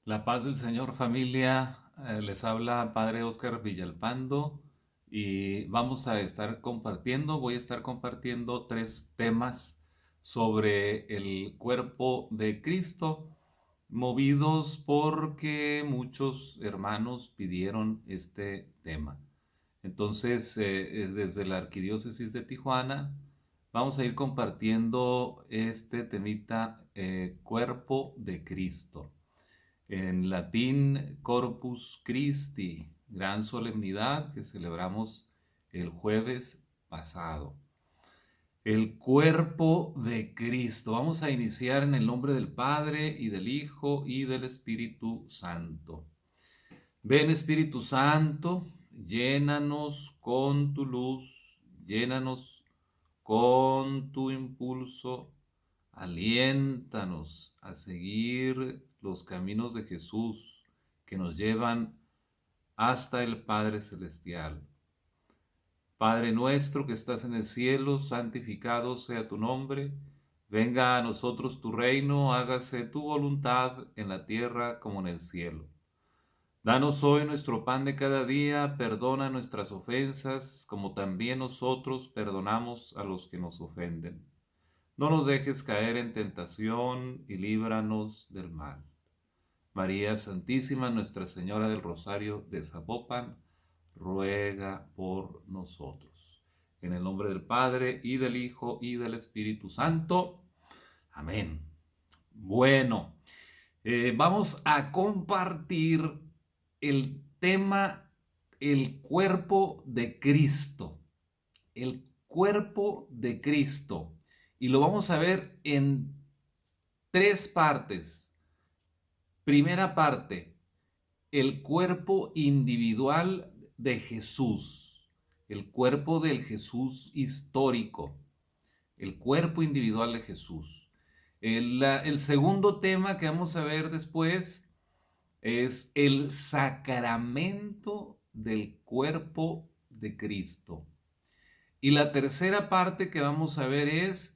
La paz del Señor, familia. Les habla Padre Óscar Villalpando y voy a estar compartiendo tres temas sobre el cuerpo de Cristo, movidos porque muchos hermanos pidieron este tema. Entonces, desde la Arquidiócesis de Tijuana, vamos a ir compartiendo este temita, cuerpo de Cristo. En latín, Corpus Christi, gran solemnidad que celebramos el jueves pasado. El cuerpo de Cristo. Vamos a iniciar en el nombre del Padre y del Hijo y del Espíritu Santo. Ven, Espíritu Santo, llénanos con tu luz, llénanos con tu impulso, aliéntanos a seguir los caminos de Jesús que nos llevan hasta el Padre Celestial. Padre nuestro que estás en el cielo, santificado sea tu nombre. Venga a nosotros tu reino, hágase tu voluntad en la tierra como en el cielo. Danos hoy nuestro pan de cada día, perdona nuestras ofensas, como también nosotros perdonamos a los que nos ofenden. No nos dejes caer en tentación y líbranos del mal. María Santísima, Nuestra Señora del Rosario de Zapopan, ruega por nosotros. En el nombre del Padre, y del Hijo, y del Espíritu Santo. Amén. Bueno, vamos a compartir el tema, el cuerpo de Cristo. El cuerpo de Cristo. Y lo vamos a ver en tres partes. Primera parte, el cuerpo individual de Jesús. El cuerpo del Jesús histórico. El cuerpo individual de Jesús. El segundo tema que vamos a ver después es el sacramento del cuerpo de Cristo. Y la tercera parte que vamos a ver es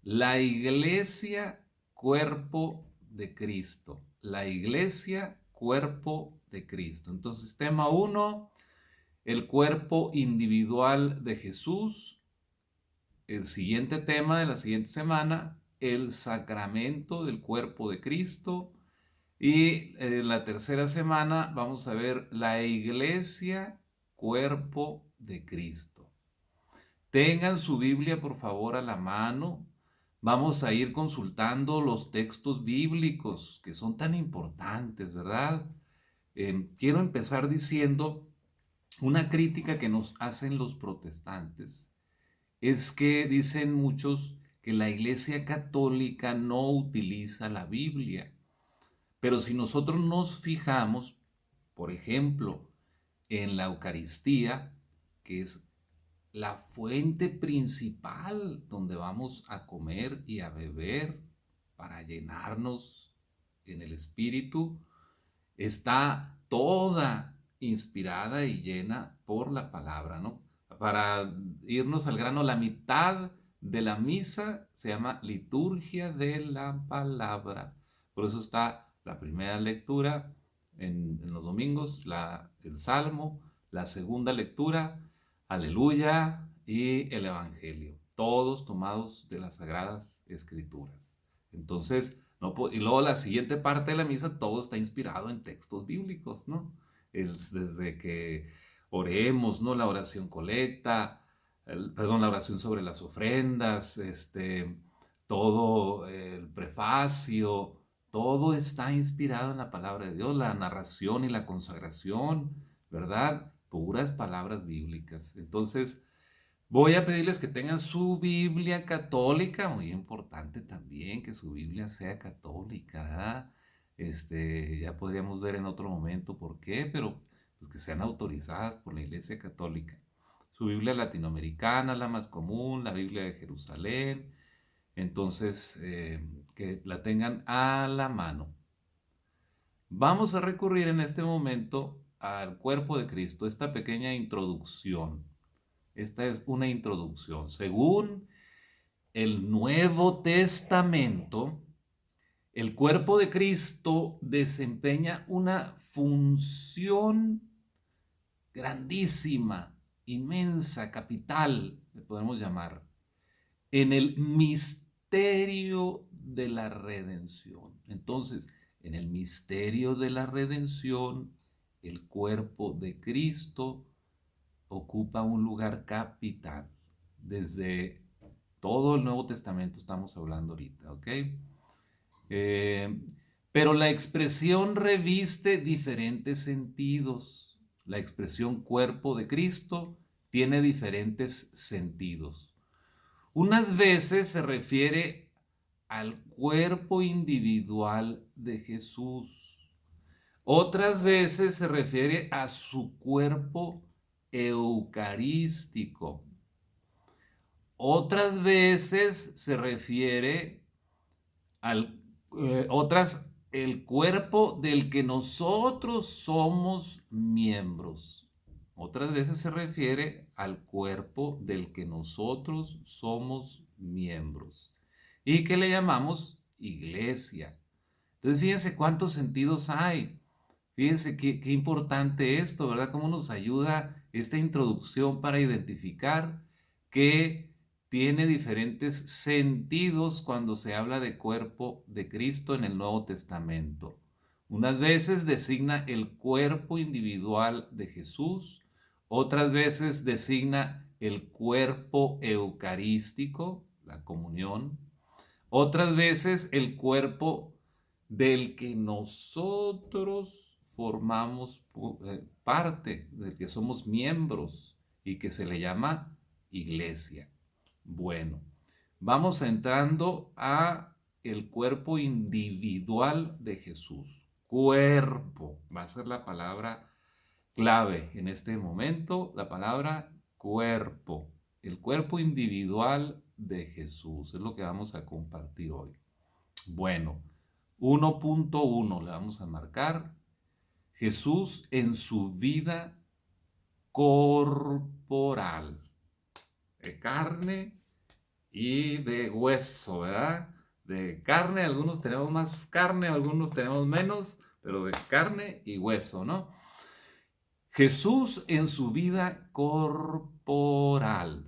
la iglesia, cuerpo de Cristo. La iglesia, cuerpo de Cristo. Entonces, tema 1, el cuerpo individual de Jesús. El siguiente tema de la siguiente semana, el sacramento del cuerpo de Cristo. Y en la tercera semana vamos a ver la iglesia, cuerpo de Cristo. Tengan su Biblia, por favor, a la mano. Vamos a ir consultando los textos bíblicos que son tan importantes, ¿verdad? Quiero empezar diciendo una crítica que nos hacen los protestantes. Es que dicen muchos que la Iglesia Católica no utiliza la Biblia. Pero si nosotros nos fijamos, por ejemplo, en la Eucaristía, que es la fuente principal donde vamos a comer y a beber para llenarnos en el Espíritu, está toda inspirada y llena por la palabra, ¿no? Para irnos al grano, la mitad de la misa se llama liturgia de la palabra. Por eso está la primera lectura en los domingos, el Salmo, la segunda lectura, Aleluya, y el Evangelio, todos tomados de las Sagradas Escrituras. Entonces, no, y luego la siguiente parte de la misa, todo está inspirado en textos bíblicos, ¿no? Desde que oremos, ¿no? La oración colecta, la oración sobre las ofrendas, todo el prefacio, todo está inspirado en la palabra de Dios, la narración y la consagración, ¿verdad? Puras palabras bíblicas. Entonces, voy a pedirles que tengan su Biblia católica, muy importante también que su Biblia sea católica, ¿eh? Ya podríamos ver en otro momento por qué, pero pues que sean autorizadas por la Iglesia Católica. Su Biblia latinoamericana, la más común, la Biblia de Jerusalén, entonces que la tengan a la mano. Vamos a recurrir en este momento al cuerpo de Cristo, esta pequeña introducción. Esta es una introducción. Según el Nuevo Testamento, El cuerpo de Cristo desempeña una función grandísima, inmensa, capital, le podemos llamar, en el misterio de la redención. Entonces, en el misterio de la redención, el cuerpo de Cristo ocupa un lugar capital. Desde todo el Nuevo Testamento estamos hablando ahorita, ¿ok? Pero la expresión reviste diferentes sentidos. La expresión cuerpo de Cristo tiene diferentes sentidos. Unas veces se refiere al cuerpo individual de Jesús. Otras veces se refiere a su cuerpo eucarístico. Otras veces se refiere el cuerpo del que nosotros somos miembros. Otras veces se refiere al cuerpo del que nosotros somos miembros y que le llamamos iglesia. Entonces fíjense cuántos sentidos hay. Fíjense qué importante esto, ¿verdad? Cómo nos ayuda esta introducción para identificar que tiene diferentes sentidos cuando se habla de cuerpo de Cristo en el Nuevo Testamento. Unas veces designa el cuerpo individual de Jesús, otras veces designa el cuerpo eucarístico, la comunión, otras veces el cuerpo del que nosotros formamos parte, del que somos miembros y que se le llama iglesia. Bueno, vamos entrando a el cuerpo individual de Jesús. Cuerpo, va a ser la palabra clave en este momento, la palabra cuerpo. El cuerpo individual de Jesús es lo que vamos a compartir hoy. Bueno, 1.1 le vamos a marcar. Jesús en su vida corporal, de carne y de hueso, ¿verdad? De carne, algunos tenemos más carne, algunos tenemos menos, pero de carne y hueso, ¿no? Jesús en su vida corporal.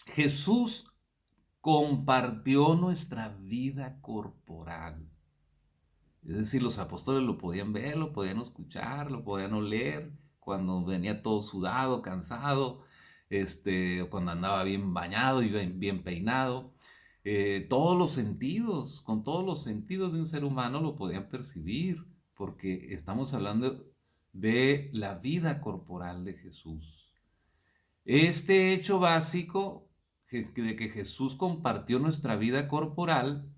Jesús compartió nuestra vida corporal. Es decir, los apóstoles lo podían ver, lo podían escuchar, lo podían oler, cuando venía todo sudado, cansado, o cuando andaba bien bañado y bien peinado. Todos los sentidos, con todos los sentidos de un ser humano lo podían percibir, porque estamos hablando de la vida corporal de Jesús. Este hecho básico de que Jesús compartió nuestra vida corporal,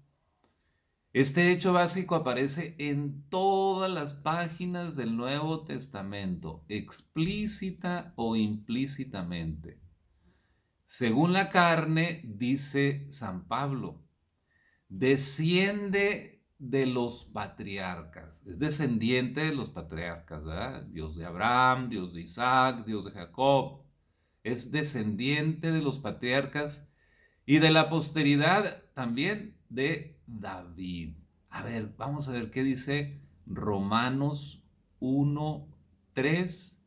este hecho básico aparece en todas las páginas del Nuevo Testamento, explícita o implícitamente. Según la carne, dice San Pablo, desciende de los patriarcas, es descendiente de los patriarcas, ¿verdad? Dios de Abraham, Dios de Isaac, Dios de Jacob, es descendiente de los patriarcas y de la posteridad también de David. A ver, vamos a ver qué dice Romanos 1:3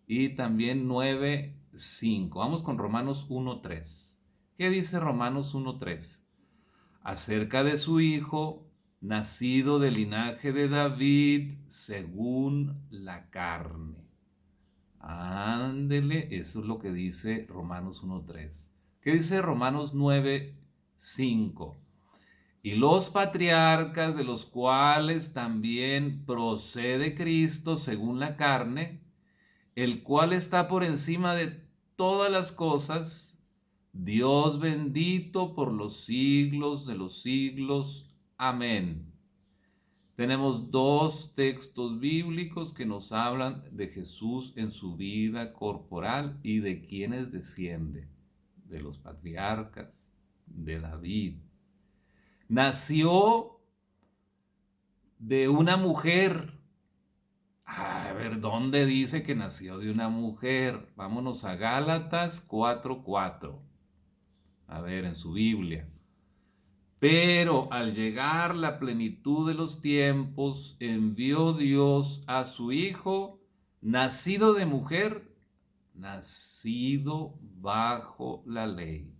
y también 9:5. Vamos con Romanos 1:3. ¿Qué dice Romanos 1:3? Acerca de su hijo, nacido del linaje de David según la carne. Ándele, eso es lo que dice Romanos 1:3. ¿Qué dice Romanos 9:5? Y los patriarcas, de los cuales también procede Cristo según la carne, el cual está por encima de todas las cosas, Dios bendito por los siglos de los siglos. Amén. Tenemos dos textos bíblicos que nos hablan de Jesús en su vida corporal y de quienes desciende, de los patriarcas, de David. Nació de una mujer. A ver, ¿dónde dice que nació de una mujer? Vámonos a Gálatas 4:4. A ver, en su Biblia. Pero al llegar la plenitud de los tiempos, envió Dios a su Hijo, nacido de mujer, nacido bajo la ley.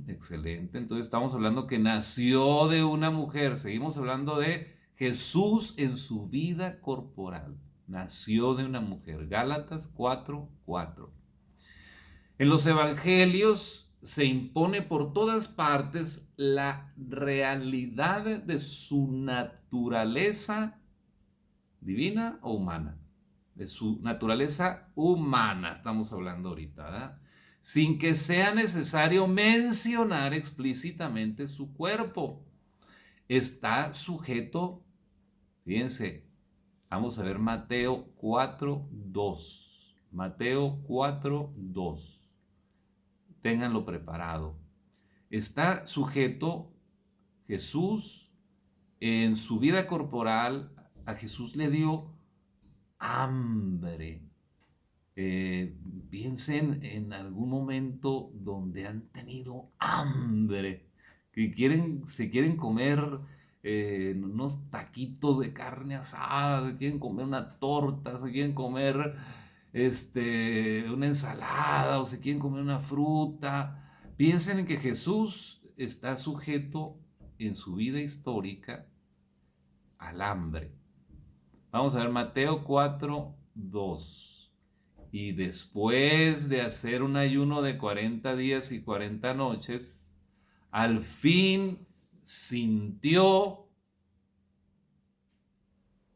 Excelente. Entonces estamos hablando que nació de una mujer. Seguimos hablando de Jesús en su vida corporal. Nació de una mujer. Gálatas 4:4. En los evangelios se impone por todas partes la realidad de su naturaleza divina o humana. De su naturaleza humana estamos hablando ahorita, ¿verdad? Sin que sea necesario mencionar explícitamente su cuerpo. Está sujeto, fíjense, vamos a ver Mateo 4:2. Mateo 4:2. Ténganlo preparado. Está sujeto Jesús en su vida corporal. A Jesús le dio hambre. Piensen en algún momento donde han tenido hambre, que se quieren comer unos taquitos de carne asada, se quieren comer una torta, se quieren comer una ensalada o se quieren comer una fruta. Piensen en que Jesús está sujeto en su vida histórica al hambre. Vamos a ver Mateo 4:2. Y después de hacer un ayuno de 40 días y 40 noches, al fin sintió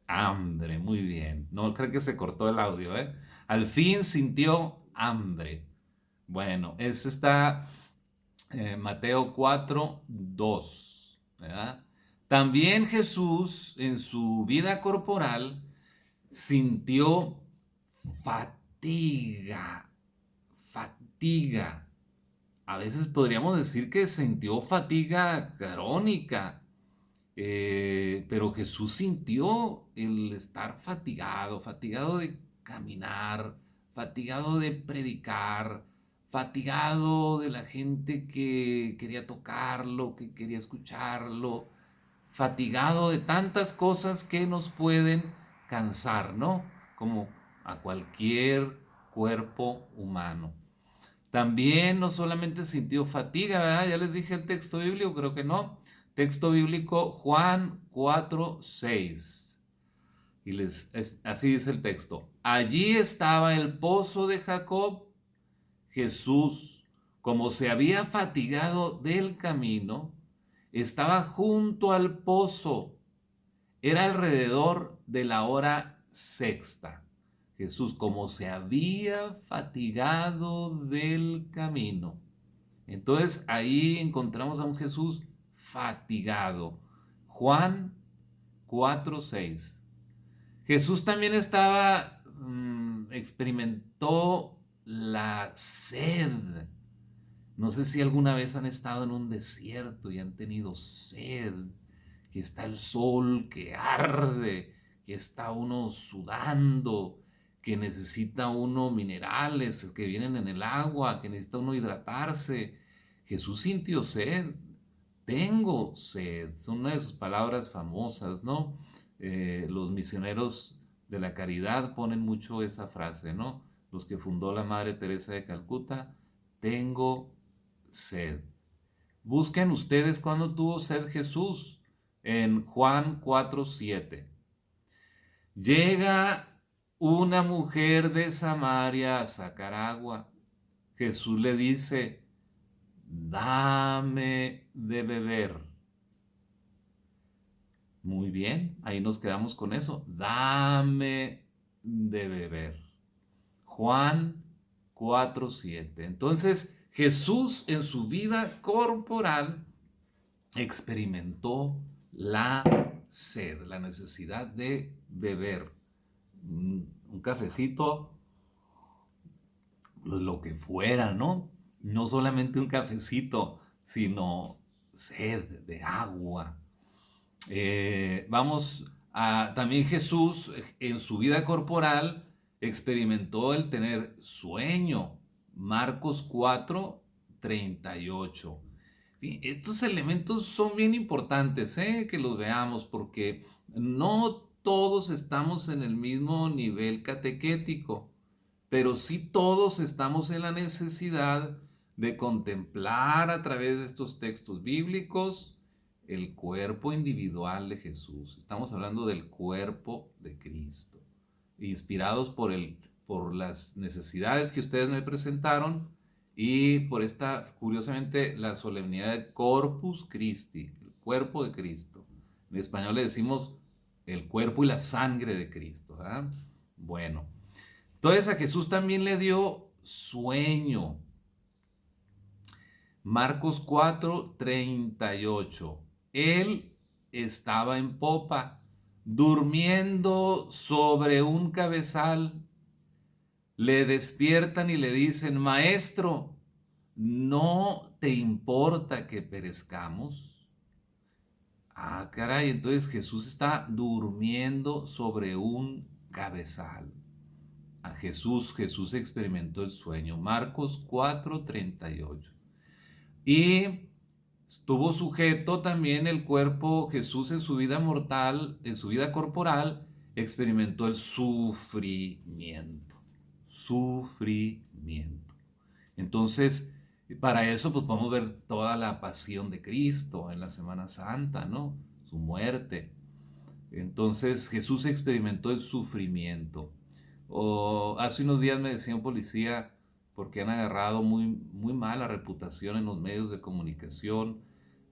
hambre. Muy bien. No creo que se cortó el audio, ¿eh? Al fin sintió hambre. Bueno, eso está Mateo 4:2, ¿verdad? También Jesús en su vida corporal sintió fatiga. A veces podríamos decir que sintió fatiga crónica, pero Jesús sintió el estar fatigado de caminar, fatigado de predicar, fatigado de la gente que quería tocarlo, que quería escucharlo, fatigado de tantas cosas que nos pueden cansar, ¿no? Como a cualquier cuerpo humano. También no solamente sintió fatiga, ¿verdad? Ya les dije el texto bíblico, creo que no. Texto bíblico Juan 4:6. Y así dice el texto. Allí estaba el pozo de Jacob. Jesús, como se había fatigado del camino, estaba junto al pozo. Era alrededor de la hora sexta. Jesús, como se había fatigado del camino. Entonces ahí encontramos a un Jesús fatigado. Juan 4:6. Jesús también experimentó la sed. No sé si alguna vez han estado en un desierto y han tenido sed, que está el sol que arde, que está uno sudando, que necesita uno minerales que vienen en el agua, que necesita uno hidratarse. Jesús sintió sed. Tengo sed. Son una de sus palabras famosas, ¿no? Los misioneros de la caridad ponen mucho esa frase, ¿no? Los que fundó la Madre Teresa de Calcuta. Tengo sed. Busquen ustedes cuándo tuvo sed Jesús. En Juan 4:7. Llega una mujer de Samaria a sacar agua. Jesús le dice, dame de beber. Muy bien, ahí nos quedamos con eso. Dame de beber. Juan 4:7. Entonces, Jesús en su vida corporal experimentó la sed, la necesidad de beber. Un cafecito, lo que fuera, ¿no? No solamente un cafecito, sino sed de agua. También Jesús en su vida corporal experimentó el tener sueño. Marcos 4:38. Estos elementos son bien importantes, que los veamos, porque no todos estamos en el mismo nivel catequético, pero sí todos estamos en la necesidad de contemplar a través de estos textos bíblicos el cuerpo individual de Jesús. Estamos hablando del cuerpo de Cristo, inspirados por las necesidades que ustedes me presentaron y por esta, curiosamente, la solemnidad de Corpus Christi, el cuerpo de Cristo. En español le decimos el cuerpo y la sangre de Cristo, ¿verdad? Bueno, entonces a Jesús también le dio sueño. Marcos 4:38. Él estaba en popa, durmiendo sobre un cabezal. Le despiertan y le dicen: Maestro, ¿no te importa que perezcamos? Ah, caray, entonces Jesús está durmiendo sobre un cabezal. A Jesús experimentó el sueño. Marcos 4:38. Y estuvo sujeto también el cuerpo. Jesús en su vida mortal, en su vida corporal, experimentó el sufrimiento. Sufrimiento. Entonces, para eso pues podemos ver toda la pasión de Cristo en la Semana Santa, ¿no? Su muerte. Entonces Jesús experimentó el sufrimiento. Hace unos días me decía un policía, porque han agarrado muy mala reputación en los medios de comunicación,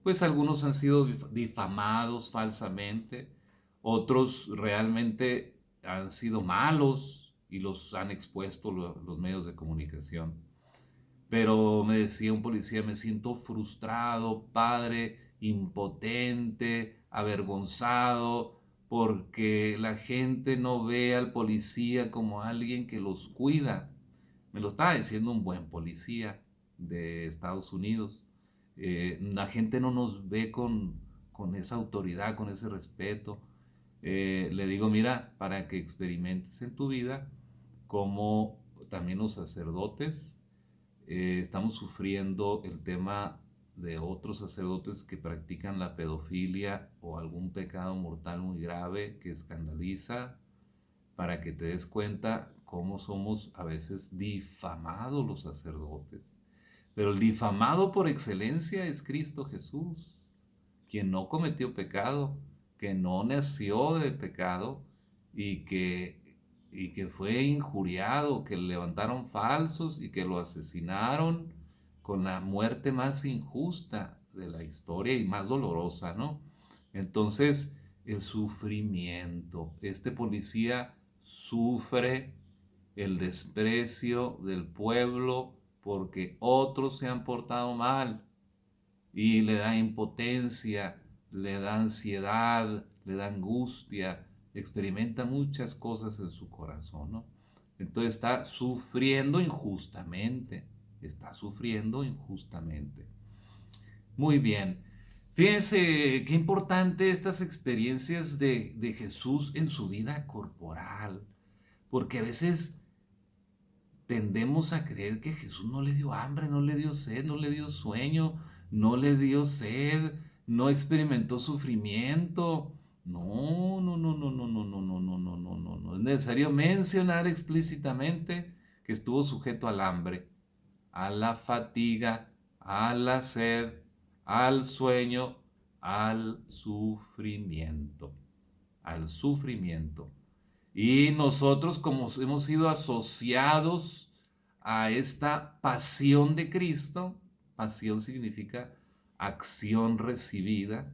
pues algunos han sido difamados falsamente, otros realmente han sido malos y los han expuesto los medios de comunicación. Pero me decía un policía: me siento frustrado, padre, impotente, avergonzado, porque la gente no ve al policía como alguien que los cuida. Me lo estaba diciendo un buen policía de Estados Unidos. La gente no nos ve con esa autoridad, con ese respeto. Le digo: mira, para que experimentes en tu vida como también los sacerdotes, estamos sufriendo el tema de otros sacerdotes que practican la pedofilia o algún pecado mortal muy grave que escandaliza, para que te des cuenta cómo somos a veces difamados los sacerdotes. Pero el difamado por excelencia es Cristo Jesús, quien no cometió pecado, que no nació de pecado y que fue injuriado, que le levantaron falsos y que lo asesinaron con la muerte más injusta de la historia y más dolorosa, ¿no? Entonces, el sufrimiento. Este policía sufre el desprecio del pueblo porque otros se han portado mal y le da impotencia, le da ansiedad, le da angustia, experimenta muchas cosas en su corazón, ¿no? Entonces está sufriendo injustamente, está sufriendo injustamente. Muy bien. Fíjense qué importante estas experiencias de Jesús en su vida corporal, porque a veces tendemos a creer que Jesús no le dio hambre, no le dio sed, no le dio sueño, no le dio sed, no experimentó sufrimiento. No, no, no, no, no, no, no, no, no, no, no, no, no. Es necesario mencionar explícitamente que estuvo sujeto al hambre, a la fatiga, a la sed, al sueño, al sufrimiento. Al sufrimiento. Y nosotros, como hemos sido asociados a esta pasión de Cristo, pasión significa acción recibida,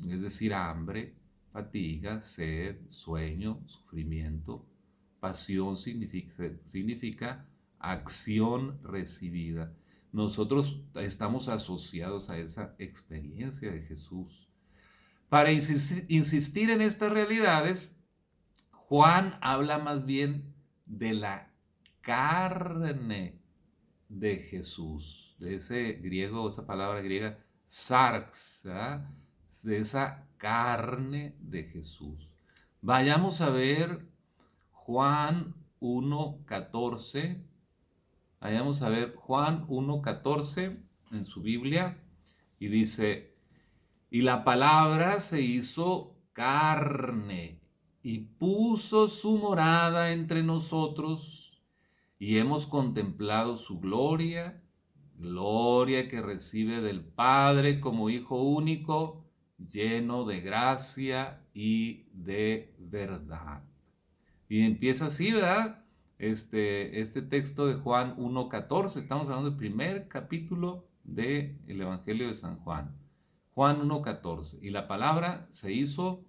es decir, hambre, fatiga, sed, sueño, sufrimiento. Pasión significa acción recibida. Nosotros estamos asociados a esa experiencia de Jesús. Para insistir en estas realidades, Juan habla más bien de la carne de Jesús, de ese griego, esa palabra griega, sarx, ¿verdad? De esa carne de Jesús. Vayamos a ver Juan 1:14. Vayamos a ver Juan 1:14 en su Biblia Y dice, y la palabra se hizo carne y puso su morada entre nosotros y hemos contemplado su gloria, gloria que recibe del Padre como Hijo único, lleno de gracia y de verdad. Y empieza así, ¿verdad? Este texto de Juan 1:14. Estamos hablando del primer capítulo del Evangelio de San Juan. Juan 1:14. Y la palabra se hizo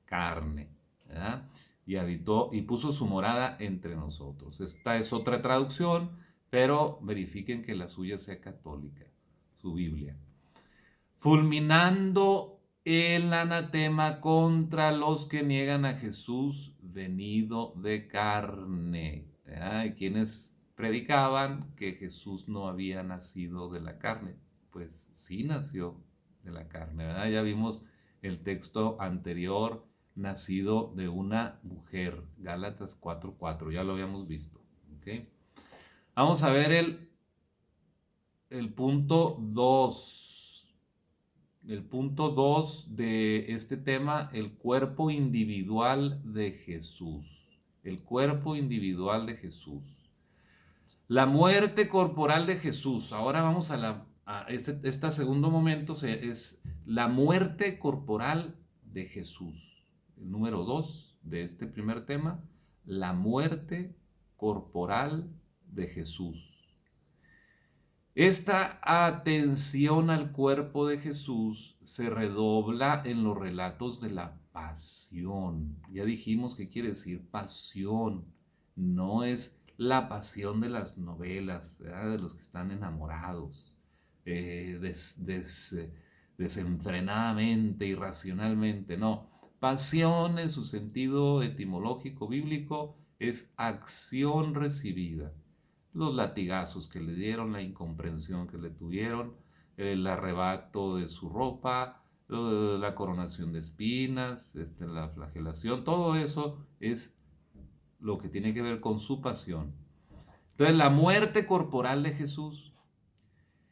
carne, ¿verdad? Y habitó y puso su morada entre nosotros. Esta es otra traducción, pero verifiquen que la suya sea católica, su Biblia. Fulminando el anatema contra los que niegan a Jesús venido de carne. ¿Verdad? Y quienes predicaban que Jesús no había nacido de la carne. Pues sí nació de la carne, ¿verdad? Ya vimos el texto anterior, nacido de una mujer, Gálatas 4:4, ya lo habíamos visto. ¿Okay? Vamos a ver el punto 2. El punto 2 de este tema, el cuerpo individual de Jesús. El cuerpo individual de Jesús. La muerte corporal de Jesús. Ahora vamos a este segundo momento, es la muerte corporal de Jesús. El número 2 de este primer tema, la muerte corporal de Jesús. Esta atención al cuerpo de Jesús se redobla en los relatos de la pasión. Ya dijimos qué quiere decir pasión. No es la pasión de las novelas, ¿verdad? De los que están enamorados, desenfrenadamente, irracionalmente. No, pasión en su sentido etimológico bíblico es acción recibida. Los latigazos que le dieron, la incomprensión que le tuvieron, el arrebato de su ropa, la coronación de espinas, la flagelación, todo eso es lo que tiene que ver con su pasión. Entonces, la muerte corporal de Jesús,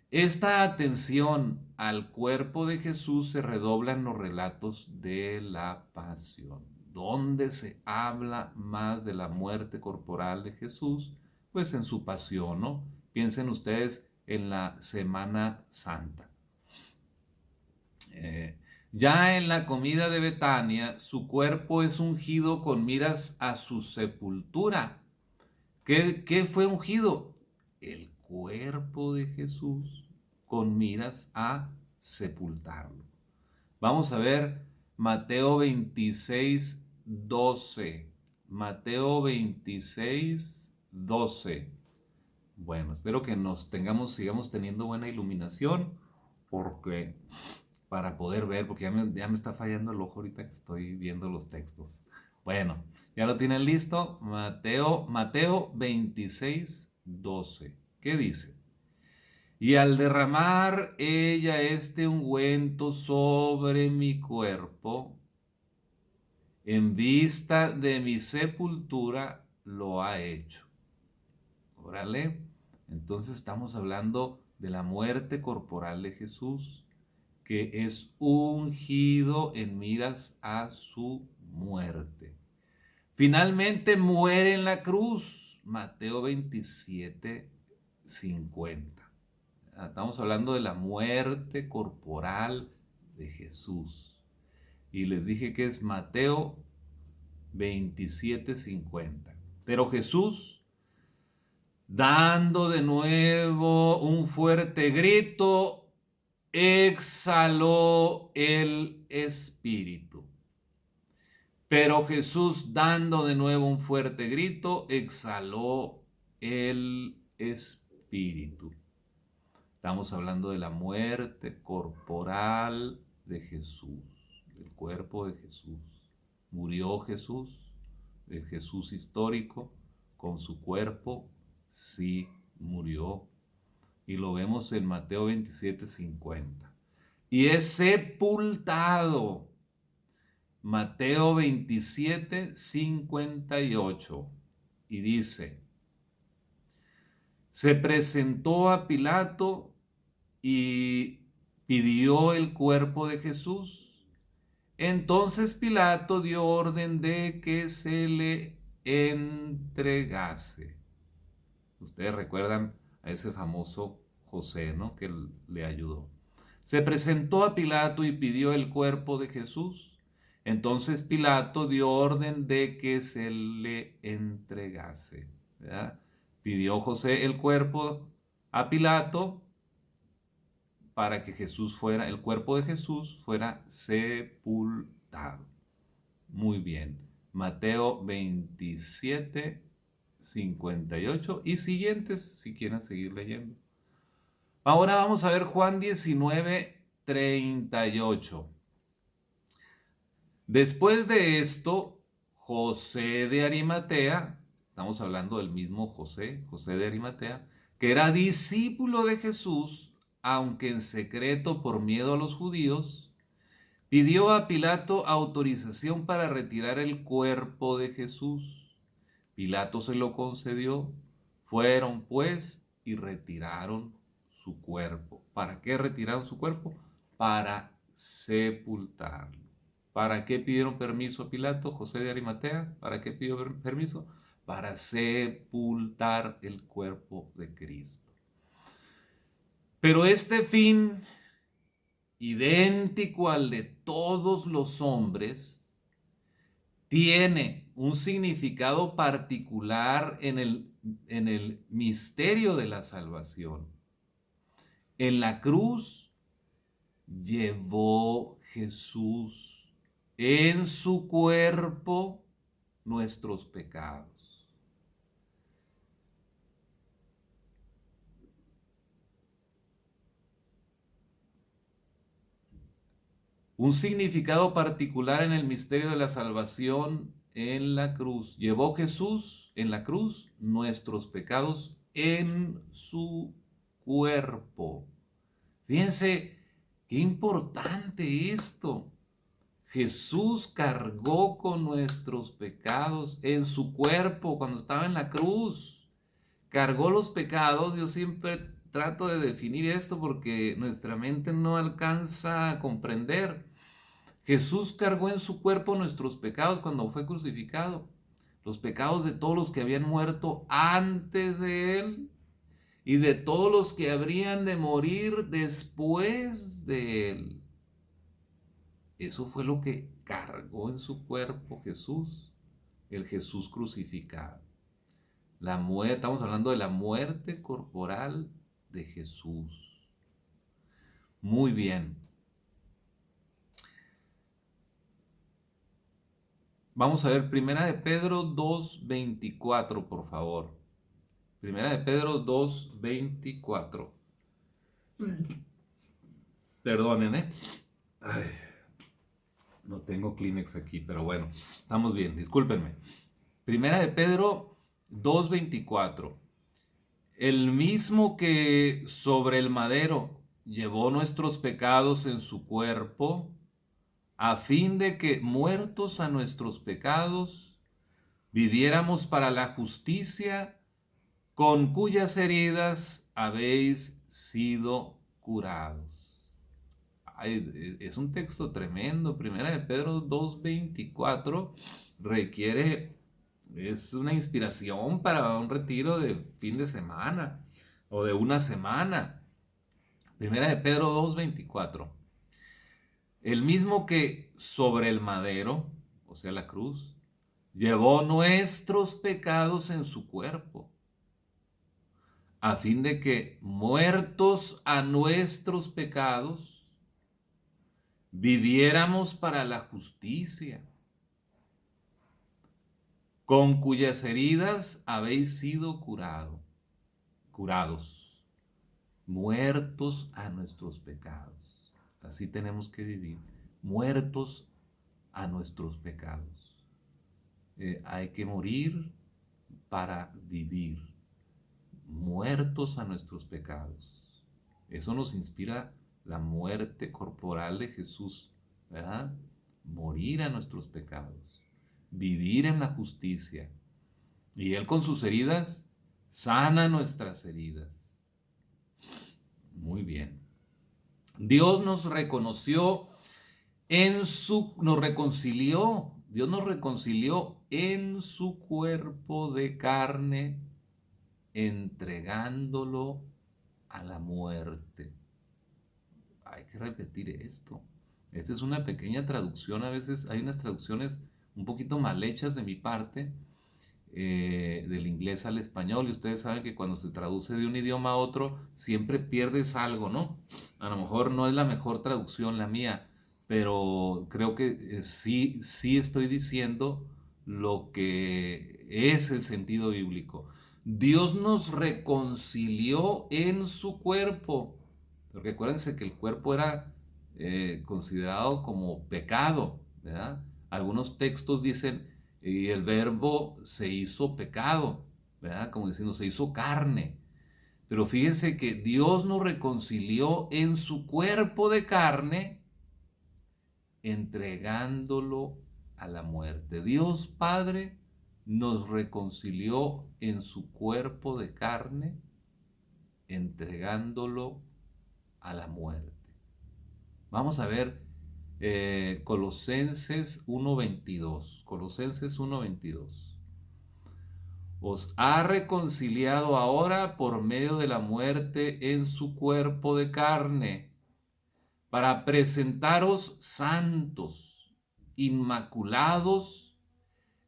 esta atención al cuerpo de Jesús se redobla en los relatos de la pasión. ¿Dónde se habla más de la muerte corporal de Jesús? Pues en su pasión, ¿no? Piensen ustedes en la Semana Santa. Ya en la comida de Betania, su cuerpo es ungido con miras a su sepultura. ¿Qué fue ungido? El cuerpo de Jesús con miras a sepultarlo. Vamos a ver Mateo 26:12. Mateo 26:12. Bueno, espero que sigamos teniendo buena iluminación, porque para poder ver, porque ya me está fallando el ojo ahorita que estoy viendo los textos. Bueno, ya lo tienen listo. Mateo 26:12. ¿Qué dice? Y al derramar ella este ungüento sobre mi cuerpo, en vista de mi sepultura, lo ha hecho. Órale. Entonces estamos hablando de la muerte corporal de Jesús, que es ungido en miras a su muerte. Finalmente muere en la cruz. Mateo 27:50. Estamos hablando de la muerte corporal de Jesús. Y les dije que es Mateo 27:50. Pero Jesús, dando de nuevo un fuerte grito, exhaló el espíritu. Pero Jesús, dando de nuevo un fuerte grito, exhaló el espíritu. Estamos hablando de la muerte corporal de Jesús, del cuerpo de Jesús. Murió Jesús, el Jesús histórico, con su cuerpo, sí murió. Y lo vemos en Mateo 27:50. Y es sepultado. Mateo 27:58. Y dice, se presentó a Pilato y pidió el cuerpo de Jesús. Entonces Pilato dio orden de que se le entregase. Ustedes recuerdan a ese famoso José, ¿no? Que le ayudó. Se presentó a Pilato y pidió el cuerpo de Jesús. Entonces Pilato dio orden de que se le entregase, ¿verdad? Pidió José el cuerpo a Pilato para que el cuerpo de Jesús fuera sepultado. Muy bien. Mateo 27, 58 y siguientes, si quieren seguir leyendo. Ahora vamos a ver Juan 19, 38. Después de esto, José de Arimatea, estamos hablando del mismo José, José de Arimatea, que era discípulo de Jesús, aunque en secreto por miedo a los judíos, pidió a Pilato autorización para retirar el cuerpo de Jesús. Pilato se lo concedió. Fueron pues y retiraron su cuerpo. ¿Para qué retiraron su cuerpo? Para sepultarlo. ¿Para qué pidieron permiso a Pilato, José de Arimatea? ¿Para qué pidió permiso? Para sepultar el cuerpo de Cristo. Pero este fin, idéntico al de todos los hombres, tiene un significado particular en el misterio de la salvación. En la cruz llevó Jesús en su cuerpo nuestros pecados. Un significado particular en el misterio de la salvación en la cruz. Llevó Jesús en la cruz nuestros pecados en su cuerpo. Fíjense qué importante esto. Jesús cargó con nuestros pecados en su cuerpo cuando estaba en la cruz. Cargó los pecados. Yo siempre trato de definir esto porque nuestra mente no alcanza a comprender. Jesús cargó en su cuerpo nuestros pecados cuando fue crucificado. Los pecados de todos los que habían muerto antes de él y de todos los que habrían de morir después de él. Eso fue lo que cargó en su cuerpo Jesús, el Jesús crucificado. La muerte, estamos hablando de la muerte corporal de Jesús. Muy bien. Vamos a ver Primera de Pedro 2:24, por favor. Primera de Pedro 2:24. Perdonen, ¿eh? Ay, no tengo Kleenex aquí, pero bueno, estamos bien, discúlpenme. Primera de Pedro 2:24. El mismo que sobre el madero llevó nuestros pecados en su cuerpo, a fin de que, muertos a nuestros pecados, viviéramos para la justicia, con cuyas heridas habéis sido curados. Ay, es un texto tremendo. Primera de Pedro 2:24 requiere, es una inspiración para un retiro de fin de semana o de una semana. Primera de Pedro 2:24. El mismo que sobre el madero, o sea la cruz, llevó nuestros pecados en su cuerpo, a fin de que, muertos a nuestros pecados, viviéramos para la justicia, con cuyas heridas habéis sido curados, muertos a nuestros pecados. Así tenemos que vivir, muertos a nuestros pecados. Hay que morir para vivir, muertos a nuestros pecados. Eso nos inspira la muerte corporal de Jesús, ¿verdad? Morir a nuestros pecados, vivir en la justicia. Y Él con sus heridas sana nuestras heridas. Muy bien. Dios nos reconoció nos reconcilió, Dios nos reconcilió en su cuerpo de carne, entregándolo a la muerte. Hay que repetir esto. Esta es una pequeña traducción. A veces hay unas traducciones un poquito mal hechas de mi parte, del inglés al español, y ustedes saben que cuando se traduce de un idioma a otro siempre pierdes algo, ¿no? A lo mejor no es la mejor traducción la mía, pero creo que sí estoy diciendo lo que es el sentido bíblico. Dios nos reconcilió en su cuerpo, porque acuérdense que el cuerpo era considerado como pecado, ¿verdad? Algunos textos dicen, y el verbo se hizo pecado, ¿verdad? Como diciendo, se hizo carne. Pero fíjense que Dios nos reconcilió en su cuerpo de carne, entregándolo a la muerte. Dios Padre nos reconcilió en su cuerpo de carne, entregándolo a la muerte. Vamos a ver Colosenses 1:22. Colosenses 1:22. Os ha reconciliado ahora por medio de la muerte en su cuerpo de carne, para presentaros santos, inmaculados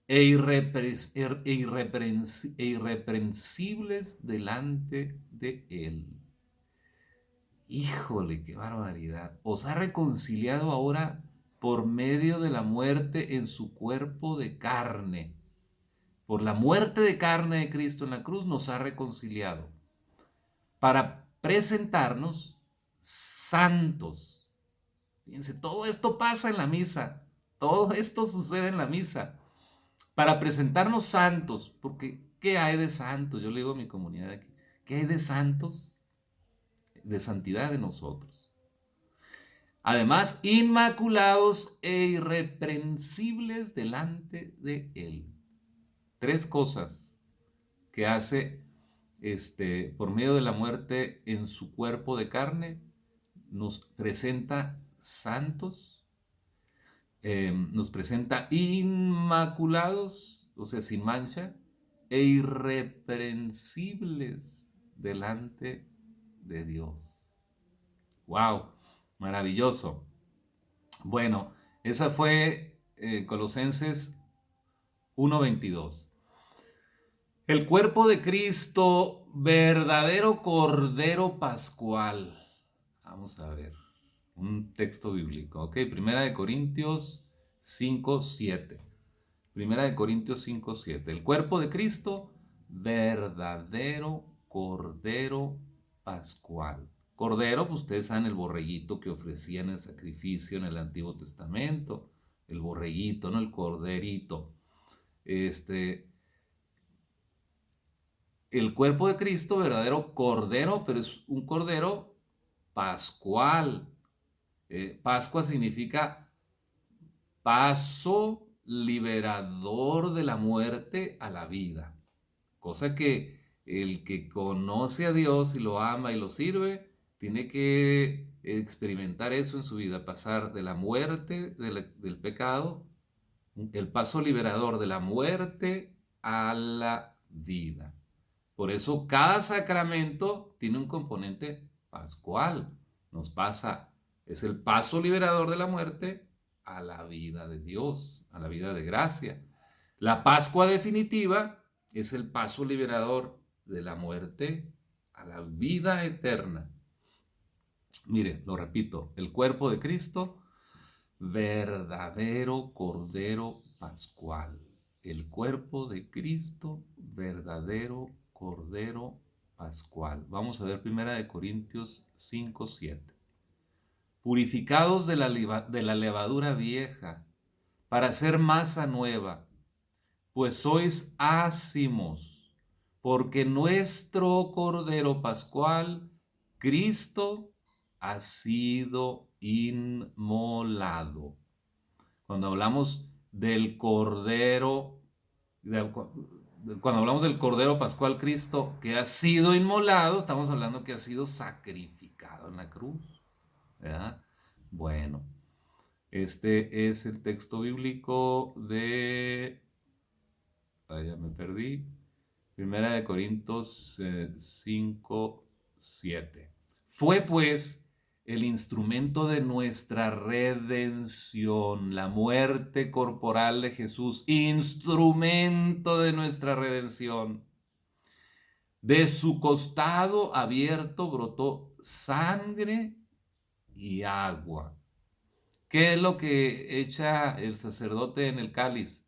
irreprensibles delante de Él. Híjole, qué barbaridad. Os ha reconciliado ahora por medio de la muerte en su cuerpo de carne. Por la muerte de carne de Cristo en la cruz nos ha reconciliado para presentarnos santos. Fíjense, todo esto pasa en la misa. Todo esto sucede en la misa. Para presentarnos santos. Porque, ¿qué hay de santos? Yo le digo a mi comunidad aquí. ¿Qué hay de santos? De santidad de nosotros. Además, inmaculados e irreprensibles delante de Él. Tres cosas que hace por medio de la muerte en su cuerpo de carne. Nos presenta santos, nos presenta inmaculados, o sea, sin mancha, e irreprensibles delante de Dios. ¡Wow! Maravilloso. Bueno, esa fue Colosenses 1:22. El cuerpo de Cristo, verdadero Cordero Pascual. Vamos a ver un texto bíblico, ¿ok? Primera de Corintios 5:7. Primera de Corintios 5:7. El cuerpo de Cristo, verdadero Cordero Pascual. Cordero, pues ustedes saben, el borreguito que ofrecían el sacrificio en el Antiguo Testamento. El borreguito, ¿no? El corderito. El cuerpo de Cristo, verdadero Cordero, pero es un Cordero pascual. Pascua significa paso liberador de la muerte a la vida. Cosa que el que conoce a Dios y lo ama y lo sirve, tiene que experimentar eso en su vida, pasar de la muerte, del pecado, el paso liberador de la muerte a la vida. Por eso cada sacramento tiene un componente pascual. Nos pasa, es el paso liberador de la muerte a la vida de Dios, a la vida de gracia. La Pascua definitiva es el paso liberador de la muerte a la vida eterna. Mire, lo repito, el cuerpo de Cristo, verdadero Cordero Pascual. El cuerpo de Cristo, verdadero Cordero Pascual. Vamos a ver primera de Corintios 5:7. Purificados de la levadura vieja, para hacer masa nueva, pues sois ácimos, porque nuestro Cordero Pascual, Cristo, ha sido inmolado. Cuando hablamos del Cordero, cuando hablamos del Cordero Pascual Cristo que ha sido inmolado, estamos hablando que ha sido sacrificado en la cruz. ¿verdad? Bueno, este es el texto bíblico de... ya me perdí. Primera de Corintios 5, 7. Fue pues el instrumento de nuestra redención, la muerte corporal de Jesús, instrumento de nuestra redención. De su costado abierto brotó sangre y agua. ¿Qué es lo que echa el sacerdote en el cáliz?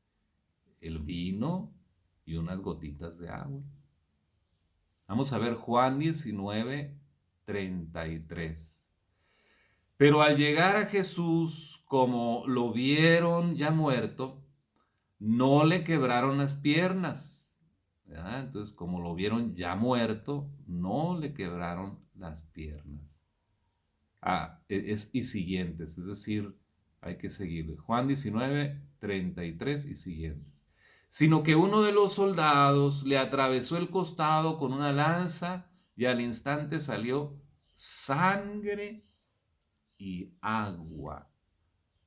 El vino y unas gotitas de agua. Vamos a ver Juan 19, 33. Pero al llegar a Jesús, como lo vieron ya muerto, no le quebraron las piernas, ¿verdad? Entonces, como lo vieron ya muerto, no le quebraron las piernas. Y siguientes, es decir, hay que seguirle. Juan 19, 33 y siguientes. Sino que uno de los soldados le atravesó el costado con una lanza y al instante salió sangre y agua.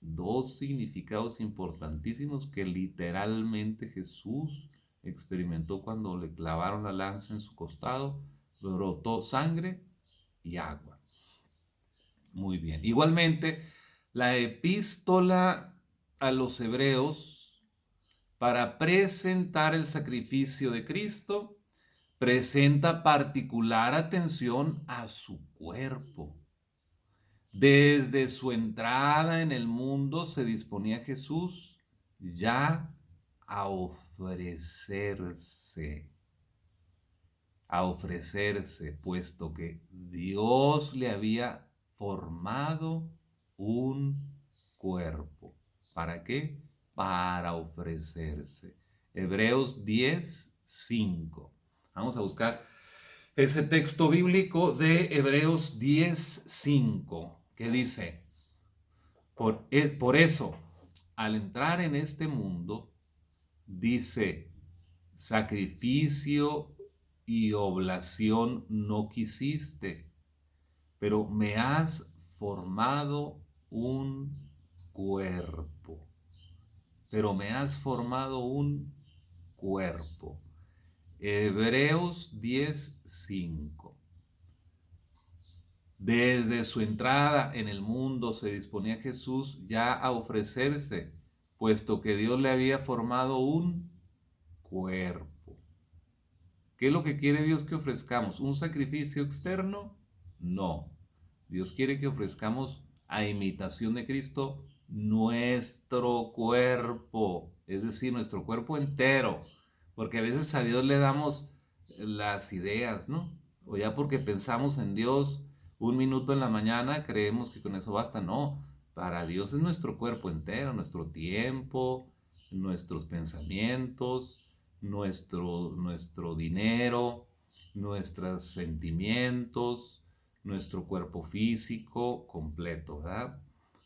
Dos significados importantísimos que literalmente Jesús experimentó cuando le clavaron la lanza en su costado. Brotó sangre y agua. Muy bien. Igualmente, la epístola a los hebreos, para presentar el sacrificio de Cristo, presenta particular atención a su cuerpo. Desde su entrada en el mundo se disponía Jesús ya a ofrecerse, puesto que Dios le había formado un cuerpo. ¿Para qué? Para ofrecerse. Hebreos 10, 5. Vamos a buscar ese texto bíblico de Hebreos 10, 5, que dice, por eso, al entrar en este mundo, dice, sacrificio y oblación no quisiste, pero me has formado un cuerpo. Pero me has formado un cuerpo. Hebreos 10:5. Desde su entrada en el mundo se disponía Jesús ya a ofrecerse, puesto que Dios le había formado un cuerpo. ¿Qué es lo que quiere Dios que ofrezcamos? ¿Un sacrificio externo? No. Dios quiere que ofrezcamos a imitación de Cristo nuestro cuerpo, es decir, nuestro cuerpo entero, porque a veces a Dios le damos las ideas, ¿no? O ya porque pensamos en Dios un minuto en la mañana, creemos que con eso basta. No, para Dios es nuestro cuerpo entero, nuestro tiempo, nuestros pensamientos, nuestro dinero, nuestros sentimientos, nuestro cuerpo físico completo, ¿verdad?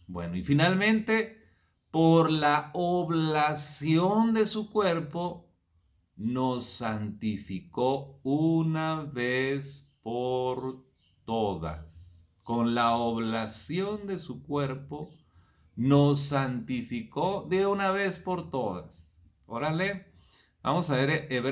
Bueno, y finalmente, por la oblación de su cuerpo, nos santificó una vez por todas. Con la oblación de su cuerpo, nos santificó de una vez por todas. Órale, vamos a ver Hebreos